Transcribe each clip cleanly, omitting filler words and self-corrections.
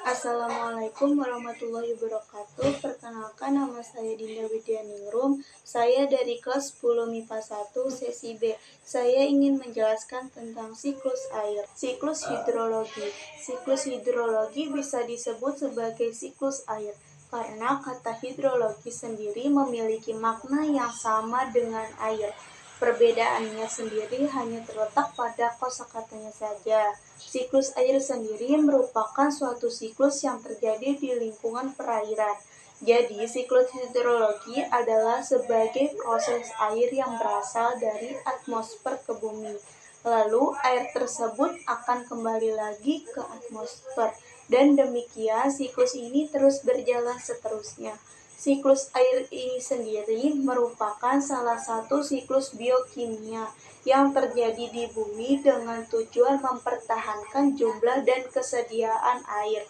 Assalamualaikum warahmatullahi wabarakatuh. Perkenalkan, nama saya Dinda Widyaningrum. Saya dari kelas 10 MIPA 1 sesi B. Saya ingin menjelaskan tentang siklus air. Siklus hidrologi. Siklus hidrologi bisa disebut sebagai siklus air karena kata hidrologi sendiri memiliki makna yang sama dengan air. Perbedaannya sendiri hanya terletak pada kosakatanya saja. Siklus air sendiri merupakan suatu siklus yang terjadi di lingkungan perairan. Jadi, siklus hidrologi adalah sebagai proses air yang berasal dari atmosfer ke bumi. Lalu, air tersebut akan kembali lagi ke atmosfer. Dan demikian siklus ini terus berjalan seterusnya. Siklus air ini sendiri merupakan salah satu siklus biokimia yang terjadi di bumi dengan tujuan mempertahankan jumlah dan kesediaan air.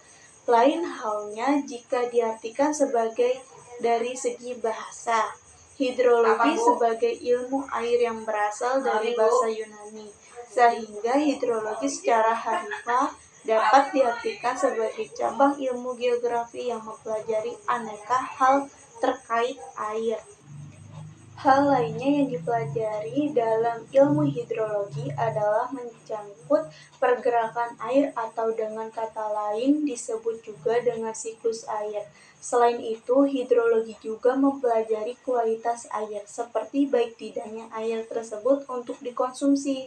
Lain halnya jika diartikan sebagai dari segi bahasa. Hidrologi sebagai ilmu air yang berasal dari bahasa Yunani, sehingga hidrologi secara harfiah dapat diartikan sebagai cabang ilmu geografi yang mempelajari aneka hal terkait air. Hal lainnya yang dipelajari dalam ilmu hidrologi adalah mencangkut pergerakan air atau dengan kata lain disebut juga dengan siklus air. Selain itu, hidrologi juga mempelajari kualitas air, seperti baik tidaknya air tersebut untuk dikonsumsi.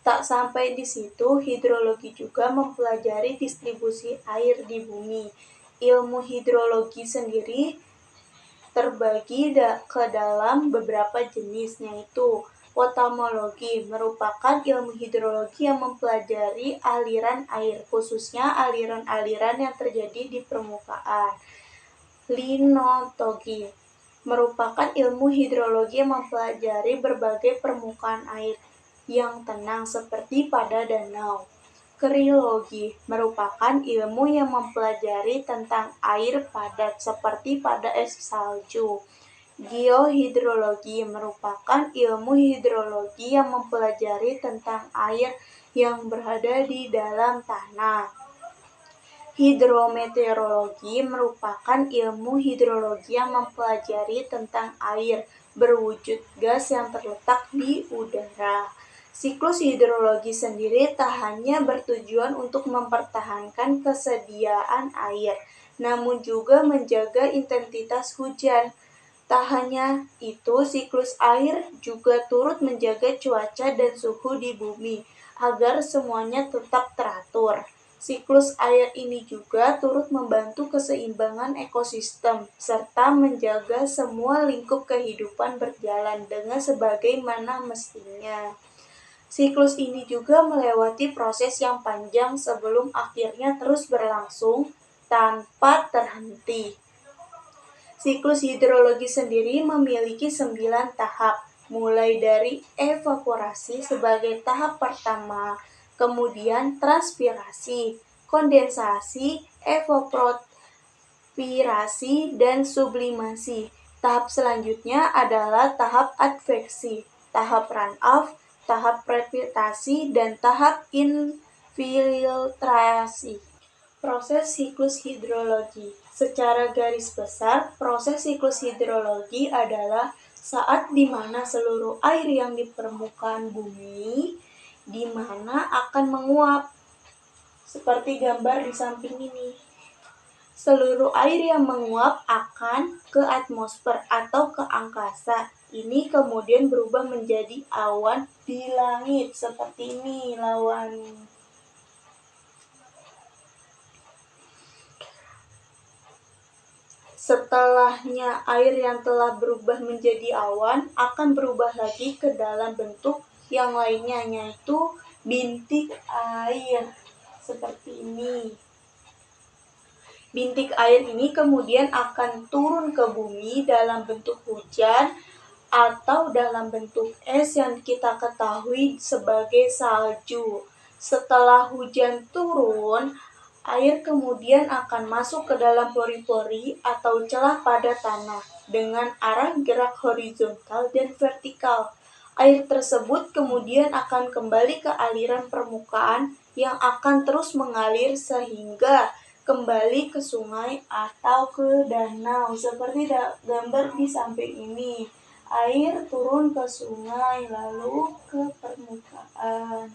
Tak sampai di situ, hidrologi juga mempelajari distribusi air di bumi. Ilmu hidrologi sendiri terbagi ke dalam beberapa jenis, yaitu potamologi, merupakan ilmu hidrologi yang mempelajari aliran air, khususnya aliran-aliran yang terjadi di permukaan. Limnologi merupakan ilmu hidrologi yang mempelajari berbagai permukaan air yang tenang seperti pada danau. Kriologi merupakan ilmu yang mempelajari tentang air padat seperti pada es salju. Geohidrologi merupakan ilmu hidrologi yang mempelajari tentang air yang berada di dalam tanah. Hidrometeorologi merupakan ilmu hidrologi yang mempelajari tentang air berwujud gas yang terletak di udara. Siklus hidrologi sendiri tak hanya bertujuan untuk mempertahankan kesediaan air, namun juga menjaga intensitas hujan. Tak hanya itu, siklus air juga turut menjaga cuaca dan suhu di bumi, agar semuanya tetap teratur. Siklus air ini juga turut membantu keseimbangan ekosistem, serta menjaga semua lingkup kehidupan berjalan dengan sebagaimana mestinya. Siklus ini juga melewati proses yang panjang sebelum akhirnya terus berlangsung tanpa terhenti. Siklus hidrologi sendiri memiliki 9 tahap, mulai dari evaporasi sebagai tahap pertama, kemudian transpirasi, kondensasi, evapotranspirasi, dan sublimasi. Tahap selanjutnya adalah tahap adveksi, tahap runoff, tahap precipitasi, dan tahap infiltrasi. Proses siklus hidrologi. Secara garis besar, proses siklus hidrologi adalah saat di mana seluruh air yang di permukaan bumi di mana akan menguap. Seperti gambar di samping ini. Seluruh air yang menguap akan ke atmosfer atau ke angkasa. Ini kemudian berubah menjadi awan di langit. Seperti ini lawan. Setelahnya, air yang telah berubah menjadi awan akan berubah lagi ke dalam bentuk yang lainnya, yaitu bintik air. Seperti ini. Bintik air ini kemudian akan turun ke bumi dalam bentuk hujan atau dalam bentuk es yang kita ketahui sebagai salju. Setelah hujan turun, air kemudian akan masuk ke dalam pori-pori atau celah pada tanah dengan arah gerak horizontal dan vertikal. Air tersebut kemudian akan kembali ke aliran permukaan yang akan terus mengalir sehingga kembali ke sungai atau ke danau. Seperti gambar di samping ini. Air turun ke sungai lalu ke permukaan.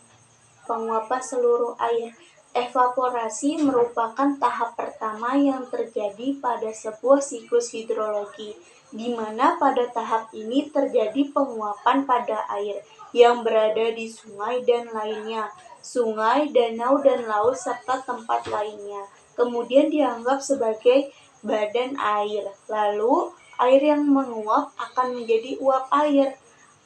Penguapan seluruh air. Evaporasi merupakan tahap pertama yang terjadi pada sebuah siklus hidrologi, di mana pada tahap ini terjadi penguapan pada air yang berada di sungai dan lainnya, sungai, danau, dan laut, serta tempat lainnya. Kemudian dianggap sebagai badan air. Lalu, air yang menguap akan menjadi uap air.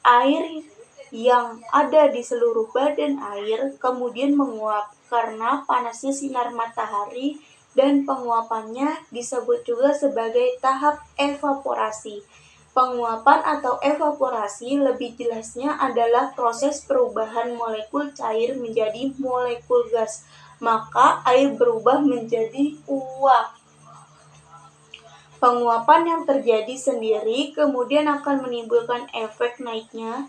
Air yang ada di seluruh badan air kemudian menguap karena panasnya sinar matahari, dan penguapannya disebut juga sebagai tahap evaporasi. Penguapan atau evaporasi lebih jelasnya adalah proses perubahan molekul cair menjadi molekul gas, maka air berubah menjadi uap. Penguapan yang terjadi sendiri kemudian akan menimbulkan efek naiknya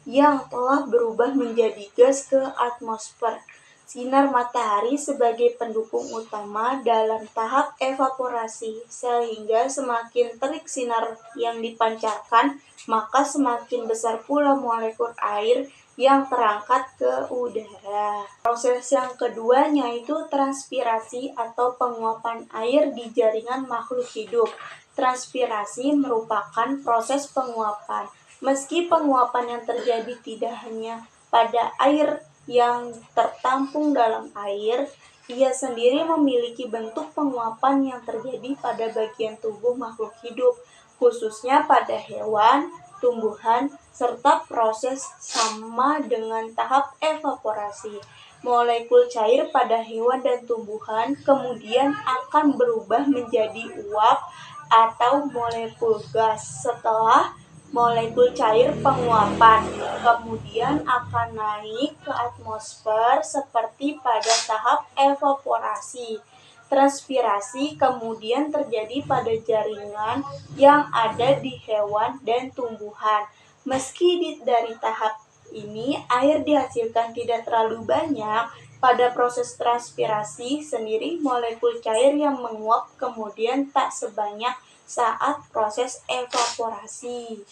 yang telah berubah menjadi gas ke atmosfer. Sinar matahari sebagai pendukung utama dalam tahap evaporasi, sehingga semakin terik sinar yang dipancarkan, maka semakin besar pula molekul air yang terangkat ke udara. Proses yang keduanya yaitu transpirasi atau penguapan air di jaringan makhluk hidup. Transpirasi merupakan proses penguapan. Meski penguapan yang terjadi tidak hanya pada air yang tertampung dalam air, ia sendiri memiliki bentuk penguapan yang terjadi pada bagian tubuh makhluk hidup, khususnya pada hewan, tumbuhan, serta proses sama dengan tahap evaporasi. Molekul cair pada hewan dan tumbuhan kemudian akan berubah menjadi uap atau molekul gas setelah molekul cair penguapan kemudian akan naik ke atmosfer seperti pada tahap evaporasi. Transpirasi kemudian terjadi pada jaringan yang ada di hewan dan tumbuhan. Meski dari tahap ini air dihasilkan tidak terlalu banyak, pada proses transpirasi sendiri molekul cair yang menguap kemudian tak sebanyak saat proses evaporasi.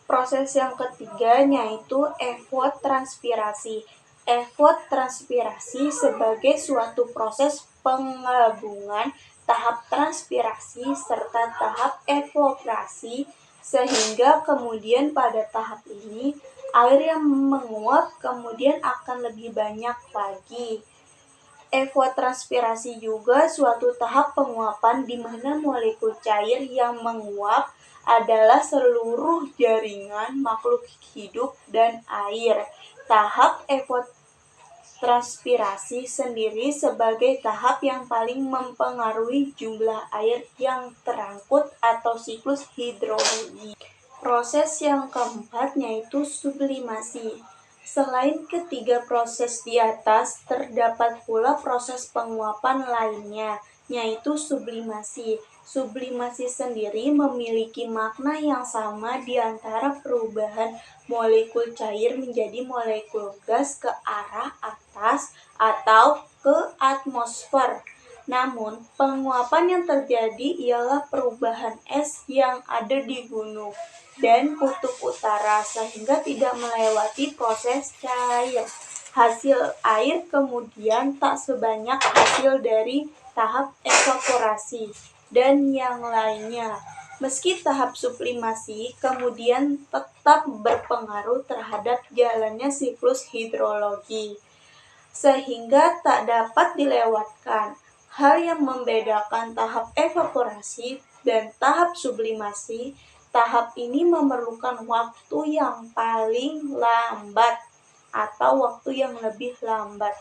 Proses yang ketiga yaitu evapotranspirasi. Evapotranspirasi sebagai suatu proses penggabungan tahap transpirasi serta tahap evaporasi, sehingga kemudian pada tahap ini air yang menguap kemudian akan lebih banyak lagi. Evapotranspirasi juga suatu tahap penguapan di mana molekul cair yang menguap adalah seluruh jaringan makhluk hidup dan air. Tahap evapotranspirasi sendiri sebagai tahap yang paling mempengaruhi jumlah air yang terangkut atau siklus hidrologi. Proses yang keempat yaitu sublimasi. Selain ketiga proses di atas, terdapat pula proses penguapan lainnya, yaitu sublimasi. Sublimasi sendiri memiliki makna yang sama di antara perubahan molekul cair menjadi molekul gas ke arah atas atau ke atmosfer. Namun, penguapan yang terjadi ialah perubahan es yang ada di gunung dan kutub utara sehingga tidak melewati proses cair. Hasil air kemudian tak sebanyak hasil dari tahap evaporasi dan yang lainnya. Meski tahap sublimasi kemudian tetap berpengaruh terhadap jalannya siklus hidrologi, sehingga tak dapat dilewatkan. Hal yang membedakan tahap evaporasi dan tahap sublimasi, tahap ini memerlukan waktu yang paling lambat atau waktu yang lebih lambat.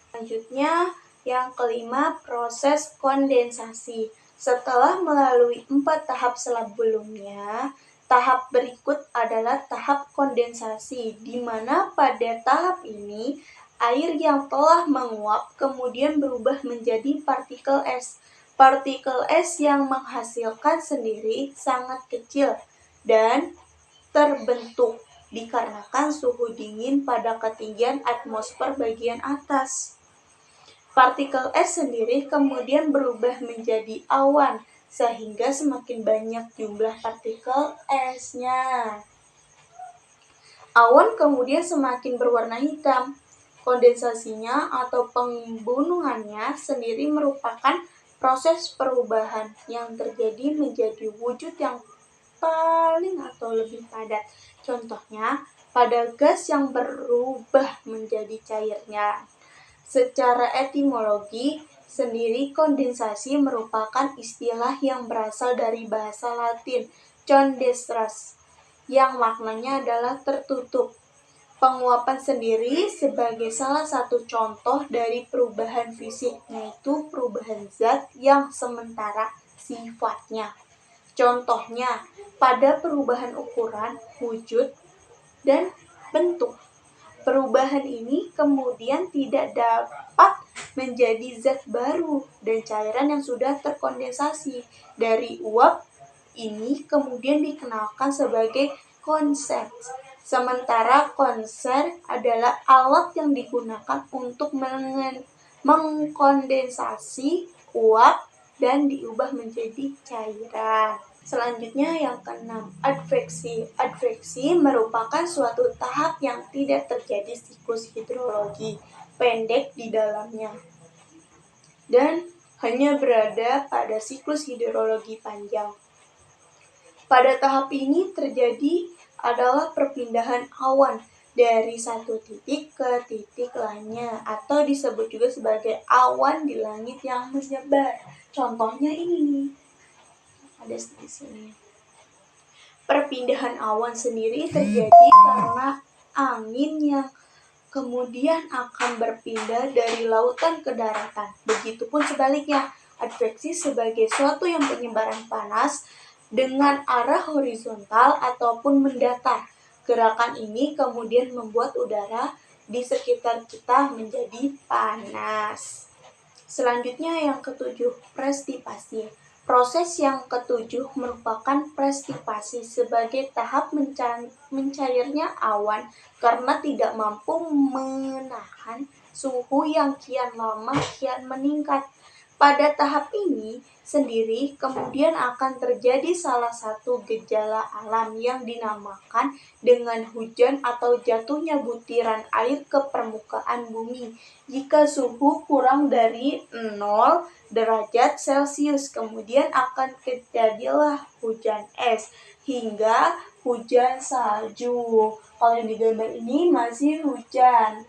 Selanjutnya, yang kelima, proses kondensasi. Setelah melalui 4 tahap sebelumnya, tahap berikut adalah tahap kondensasi, di mana pada tahap ini air yang telah menguap kemudian berubah menjadi partikel es. Partikel es yang menghasilkan sendiri sangat kecil dan terbentuk dikarenakan suhu dingin pada ketinggian atmosfer bagian atas. Partikel es sendiri kemudian berubah menjadi awan, sehingga semakin banyak jumlah partikel esnya. Awan kemudian semakin berwarna hitam. Kondensasinya atau pembunuhannya sendiri merupakan proses perubahan yang terjadi menjadi wujud yang paling atau lebih padat. Contohnya, pada gas yang berubah menjadi cairnya. Secara etimologi sendiri, kondensasi merupakan istilah yang berasal dari bahasa Latin condensatio, yang maknanya adalah tertutup. Penguapan sendiri sebagai salah satu contoh dari perubahan fisik, yaitu perubahan zat yang sementara sifatnya. Contohnya, pada perubahan ukuran, wujud, dan bentuk. Perubahan ini kemudian tidak dapat menjadi zat baru dan cairan yang sudah terkondensasi. Dari uap ini kemudian dikenalkan sebagai kondenser. Sementara kondenser adalah alat yang digunakan untuk mengkondensasi uap dan diubah menjadi cairan. Selanjutnya yang keenam, adveksi. Adveksi merupakan suatu tahap yang tidak terjadi siklus hidrologi pendek di dalamnya dan hanya berada pada siklus hidrologi panjang. Pada tahap ini terjadi adalah perpindahan awan dari satu titik ke titik lainnya, atau disebut juga sebagai awan di langit yang menyebar. Contohnya ini ada di sini. Perpindahan awan sendiri terjadi karena angin yang kemudian akan berpindah dari lautan ke daratan. Begitupun sebaliknya, adveksi sebagai suatu yang penyebaran panas dengan arah horizontal ataupun mendatar. Gerakan ini kemudian membuat udara di sekitar kita menjadi panas. Selanjutnya yang ketujuh, prestipasi. Proses yang ketujuh merupakan prestipasi sebagai tahap mencairnya awan karena tidak mampu menahan suhu yang kian lama kian meningkat. Pada tahap ini sendiri kemudian akan terjadi salah satu gejala alam yang dinamakan dengan hujan atau jatuhnya butiran air ke permukaan bumi. Jika suhu kurang dari 0 derajat Celcius, kemudian akan terjadilah hujan es hingga hujan salju. Kalau di gambar ini masih hujan,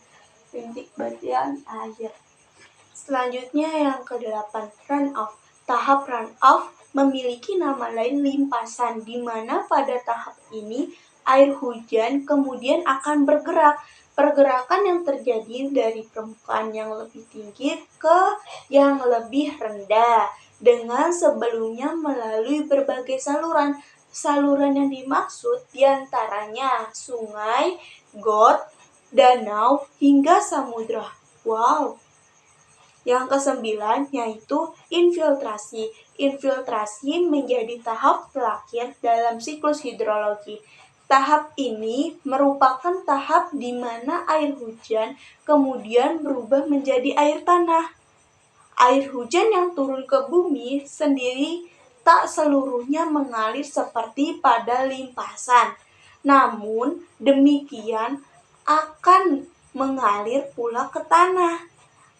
rintik batian air. Selanjutnya yang ke-8, runoff. Tahap runoff memiliki nama lain limpasan, di mana pada tahap ini air hujan kemudian akan bergerak. Pergerakan yang terjadi dari permukaan yang lebih tinggi ke yang lebih rendah, dengan sebelumnya melalui berbagai saluran. Saluran yang dimaksud diantaranya sungai, got, danau, hingga samudra. Wow! Yang ke-9 yaitu infiltrasi. Infiltrasi menjadi tahap terakhir dalam siklus hidrologi. Tahap ini merupakan tahap di mana air hujan kemudian berubah menjadi air tanah. Air hujan yang turun ke bumi sendiri tak seluruhnya mengalir seperti pada limpasan. Namun demikian akan mengalir pula ke tanah.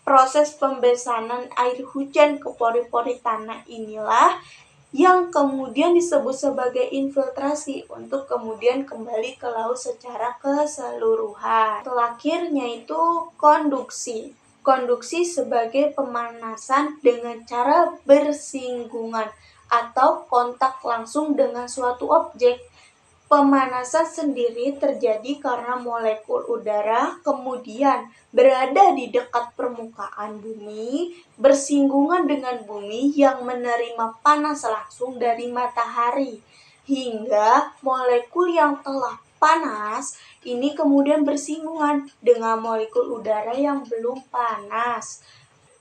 Proses pembesanan air hujan ke pori-pori tanah inilah yang kemudian disebut sebagai infiltrasi untuk kemudian kembali ke laut secara keseluruhan. Terakhirnya itu konduksi. Konduksi sebagai pemanasan dengan cara bersinggungan atau kontak langsung dengan suatu objek. Pemanasan sendiri terjadi karena molekul udara kemudian berada di dekat permukaan bumi, bersinggungan dengan bumi yang menerima panas langsung dari matahari, hingga molekul yang telah panas ini kemudian bersinggungan dengan molekul udara yang belum panas.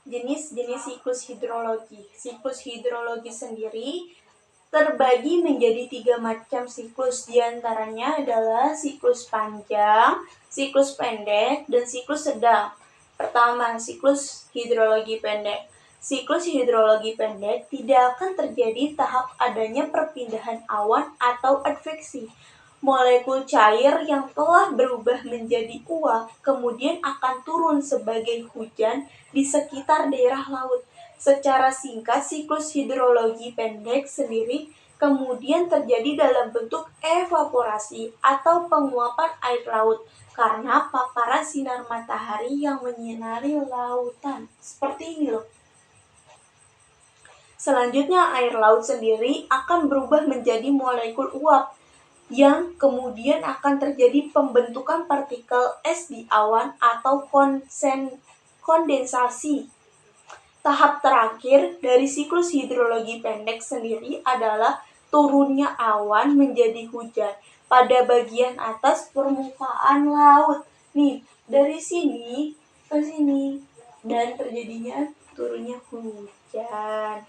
Jenis-jenis siklus hidrologi. Siklus hidrologi sendiri terbagi menjadi 3 macam siklus, diantaranya adalah siklus panjang, siklus pendek, dan siklus sedang. Pertama, siklus hidrologi pendek. Siklus hidrologi pendek tidak akan terjadi tahap adanya perpindahan awan atau adveksi. Molekul cair yang telah berubah menjadi uap kemudian akan turun sebagai hujan di sekitar daerah laut. Secara singkat, siklus hidrologi pendek sendiri kemudian terjadi dalam bentuk evaporasi atau penguapan air laut karena paparan sinar matahari yang menyinari lautan. Seperti ini loh. Selanjutnya, air laut sendiri akan berubah menjadi molekul uap yang kemudian akan terjadi pembentukan partikel es di awan atau kondensasi. Tahap terakhir dari siklus hidrologi pendek sendiri adalah turunnya awan menjadi hujan pada bagian atas permukaan laut. Nih, dari sini ke sini dan terjadinya turunnya hujan.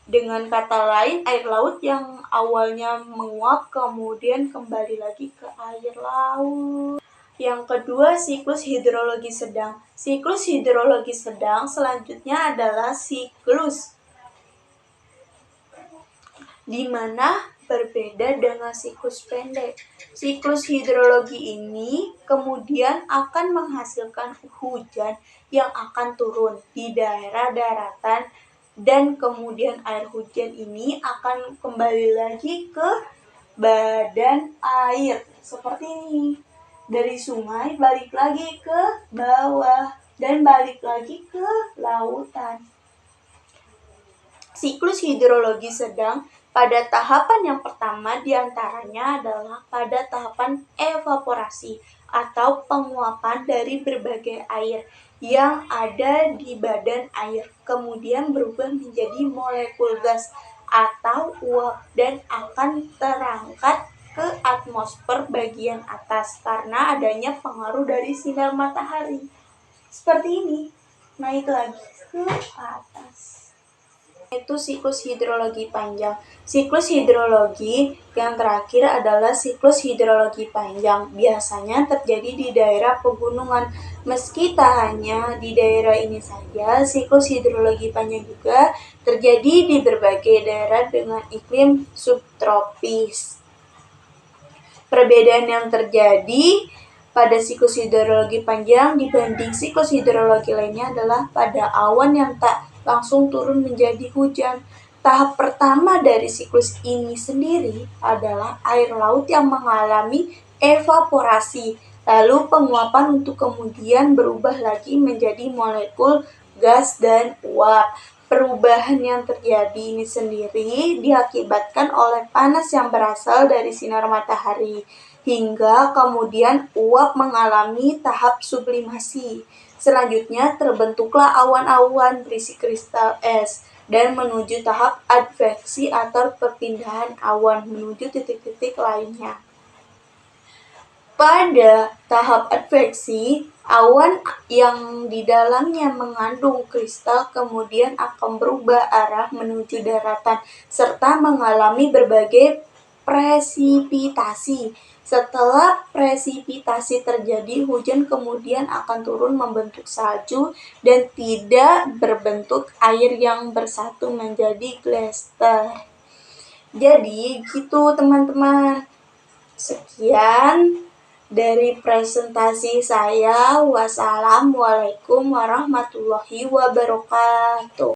Dengan kata lain, air laut yang awalnya menguap kemudian kembali lagi ke air laut. Yang kedua, siklus hidrologi sedang. Siklus hidrologi sedang selanjutnya adalah siklus di mana berbeda dengan siklus pendek. Siklus hidrologi ini kemudian akan menghasilkan hujan yang akan turun di daerah daratan dan kemudian air hujan ini akan kembali lagi ke badan air. Seperti ini. Dari sungai balik lagi ke bawah dan balik lagi ke lautan. Siklus hidrologi sedang pada tahapan yang pertama diantaranya adalah pada tahapan evaporasi atau penguapan dari berbagai air yang ada di badan air, kemudian berubah menjadi molekul gas atau uap dan akan terangkat ke atmosfer bagian atas karena adanya pengaruh dari sinar matahari. Seperti ini, naik lagi ke atas. Itu siklus hidrologi panjang. Siklus hidrologi yang terakhir adalah siklus hidrologi panjang. Biasanya terjadi di daerah pegunungan. Meski tak hanya di daerah ini saja, siklus hidrologi panjang juga terjadi di berbagai daerah dengan iklim subtropis. Perbedaan yang terjadi pada siklus hidrologi panjang dibanding siklus hidrologi lainnya adalah pada awan yang tak langsung turun menjadi hujan. Tahap pertama dari siklus ini sendiri adalah air laut yang mengalami evaporasi, lalu penguapan untuk kemudian berubah lagi menjadi molekul gas dan uap. Perubahan yang terjadi ini sendiri diakibatkan oleh panas yang berasal dari sinar matahari, hingga kemudian uap mengalami tahap sublimasi. Selanjutnya terbentuklah awan-awan berisi kristal es dan menuju tahap adveksi atau perpindahan awan menuju titik-titik lainnya. Pada tahap adveksi, awan yang di dalamnya mengandung kristal kemudian akan berubah arah menuju daratan serta mengalami berbagai presipitasi. Setelah presipitasi terjadi, hujan kemudian akan turun membentuk salju dan tidak berbentuk air yang bersatu menjadi glaster. Jadi gitu teman-teman. Sekian dari presentasi saya. Wassalamualaikum warahmatullahi wabarakatuh.